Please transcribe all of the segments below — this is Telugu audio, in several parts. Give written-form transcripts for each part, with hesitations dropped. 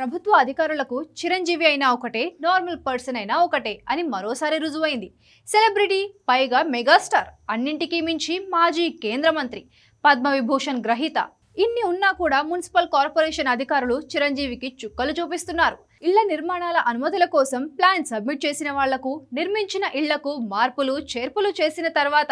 ప్రభుత్వ అధికారులకు చిరంజీవి అయినా ఒకటే, నార్మల్ పర్సన్ అయినా ఒకటే అని మరోసారి రుజువైంది. సెలబ్రిటీ, పైగా మెగాస్టార్, అన్నింటికీ మించి మాజీ కేంద్ర మంత్రి, పద్మవిభూషణ్ గ్రహీత. ఇన్ని ఉన్నా కూడా మున్సిపల్ కార్పొరేషన్ అధికారులు చిరంజీవికి చుక్కలు చూపిస్తున్నారు. ఇళ్ల నిర్మాణాల అనుమతుల కోసం ప్లాన్ సబ్మిట్ చేసిన వాళ్లకు, నిర్మించిన ఇళ్లకు మార్పులు చేర్పులు చేసిన తర్వాత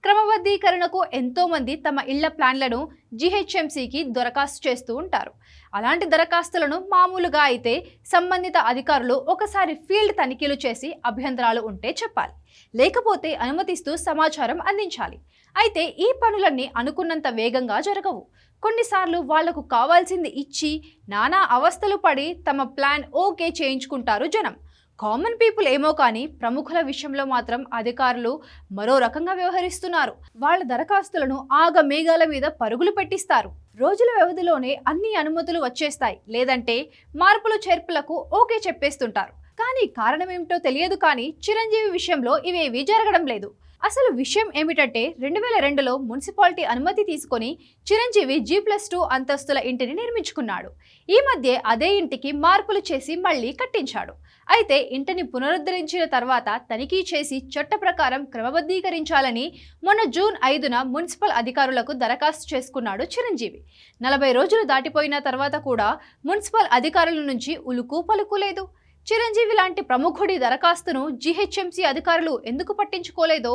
క్రమబద్ధీకరణకు ఎంతో మంది తమ ఇళ్ల ప్లాన్లను జీహెచ్ఎంసీకి దరఖాస్తు చేస్తూ ఉంటారు. అలాంటి దరఖాస్తులను మామూలుగా అయితే సంబంధిత అధికారులు ఒకసారి ఫీల్డ్ తనిఖీలు చేసి అభ్యంతరాలు ఉంటే చెప్పాలి, లేకపోతే అనుమతిస్తూ సమాచారం అందించాలి. అయితే ఈ పనులన్నీ అనుకున్నంత వేగంగా జరగవు. కొన్నిసార్లు వాళ్లకు కావాల్సింది ఇచ్చి నానా అవస్థలు పడి తమ ప్లాన్ ఓకే చేయించుకుంటారు జనం. కామన్ పీపుల్ ఏమో కానీ ప్రముఖుల విషయంలో మాత్రం అధికారులు మరో రకంగా వ్యవహరిస్తున్నారు. వాళ్ళ దరఖాస్తులను ఆగమేఘాల మీద పరుగులు పెట్టిస్తారు. రోజుల వ్యవధిలోనే అన్ని అనుమతులు వచ్చేస్తాయి, లేదంటే మార్పులు చేర్పులకు ఓకే చెప్పేస్తుంటారు. కానీ కారణం ఏమిటో తెలియదు. కానీ చిరంజీవి విషయంలో ఇవేవీ జరగడం లేదు. అసలు విషయం ఏమిటంటే 2002లో మున్సిపాలిటీ అనుమతి తీసుకొని చిరంజీవి G+2 అంతస్తుల ఇంటిని నిర్మించుకున్నాడు. ఈ మధ్య అదే ఇంటికి మార్పులు చేసి మళ్లీ కట్టించాడు. అయితే ఇంటిని పునరుద్ధరించిన తర్వాత తనిఖీ చేసి చట్ట ప్రకారం క్రమబద్ధీకరించాలని మొన్న జూన్ 5న మున్సిపల్ అధికారులకు దరఖాస్తు చేసుకున్నాడు చిరంజీవి. 40 రోజులు దాటిపోయిన తర్వాత కూడా మున్సిపల్ అధికారుల నుంచి ఉలుకు పలుకు లేదు. చిరంజీవి లాంటి ప్రముఖుడి దరఖాస్తును జీహెచ్ఎంసీ అధికారులు ఎందుకు పట్టించుకోలేదో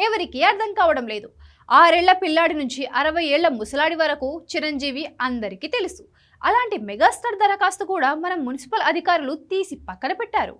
ఎవరికీ అర్థం కావడం లేదు. 6 ఏళ్ల పిల్లాడి నుంచి 60 ఏళ్ల ముసలాడి వరకు చిరంజీవి అందరికీ తెలుసు. అలాంటి మెగాస్టార్ దరఖాస్తు కూడా మన మున్సిపల్ అధికారులు తీసి పక్కన పెట్టారు.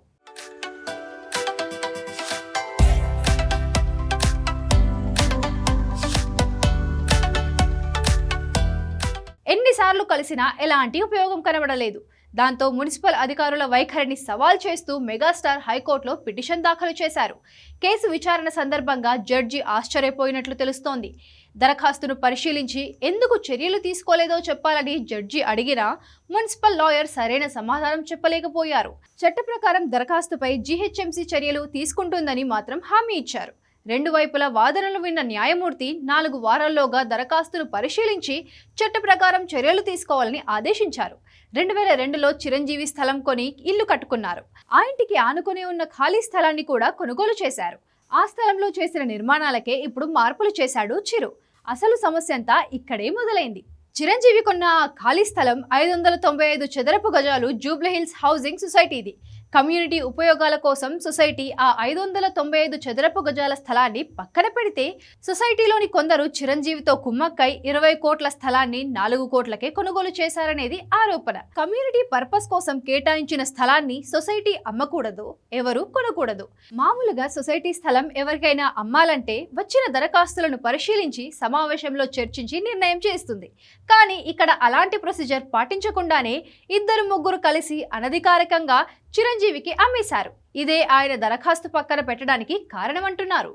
ఎన్నిసార్లు కలిసినా ఎలాంటి ఉపయోగం కనబడలేదు. దాంతో మున్సిపల్ అధికారుల వైఖరిని సవాల్ చేస్తూ మెగాస్టార్ హైకోర్టులో పిటిషన్ దాఖలు చేశారు. కేసు విచారణ సందర్భంగా జడ్జి ఆశ్చర్యపోయినట్లు తెలుస్తోంది. దరఖాస్తును పరిశీలించి ఎందుకు చర్యలు తీసుకోలేదో చెప్పాలని జడ్జి అడిగినా మున్సిపల్ లాయర్ సరైన సమాధానం చెప్పలేకపోయారు. చట్ట ప్రకారం దరఖాస్తుపై జీహెచ్ఎంసీ చర్యలు తీసుకుంటుందని మాత్రం హామీ ఇచ్చారు. 2 వైపుల వాదనలు విన్న న్యాయమూర్తి 4 వారాల్లోగా దరఖాస్తును పరిశీలించి చట్ట ప్రకారం చర్యలు తీసుకోవాలని ఆదేశించారు. 2002లో చిరంజీవి స్థలం కొని ఇల్లు కట్టుకున్నారు. ఆ ఇంటికి ఆనుకుని ఉన్న ఖాళీ స్థలాన్ని కూడా కొనుగోలు చేశారు. ఆ స్థలంలో చేసిన నిర్మాణాలకే ఇప్పుడు మార్పులు చేశాడు చిరు. అసలు సమస్య అంతా ఇక్కడే మొదలైంది. చిరంజీవి కొన్న ఖాళీ స్థలం 595 చదరపు గజాలు జూబ్లీహిల్స్ హౌసింగ్ సొసైటీది. కమ్యూనిటీ ఉపయోగాల కోసం సొసైటీ ఆ 595 చదరపు గజాల స్థలాన్ని పక్కన పెడితే సొసైటీలోని కొందరు చిరంజీవితో కుమ్మక్కై 20 కోట్ల స్థలాన్ని 4 కోట్లకే కొనుగోలు చేశారనేది ఆరోపణ. కమ్యూనిటీ పర్పస్ కోసం కేటాయించిన స్థలాన్ని సొసైటీ అమ్మకూడదు, ఎవరు కొనకూడదు. మామూలుగా సొసైటీ స్థలం ఎవరికైనా అమ్మాలంటే వచ్చిన దరఖాస్తులను పరిశీలించి సమావేశంలో చర్చించి నిర్ణయం చేస్తుంది. కానీ ఇక్కడ అలాంటి ప్రొసీజర్ పాటించకుండానే 2-3 కలిసి అనధికారికంగా చిరంజీవికి అమ్మేశారు. ఇదే ఆయన దరఖాస్తు పక్కన పెట్టడానికి కారణమంటున్నారు.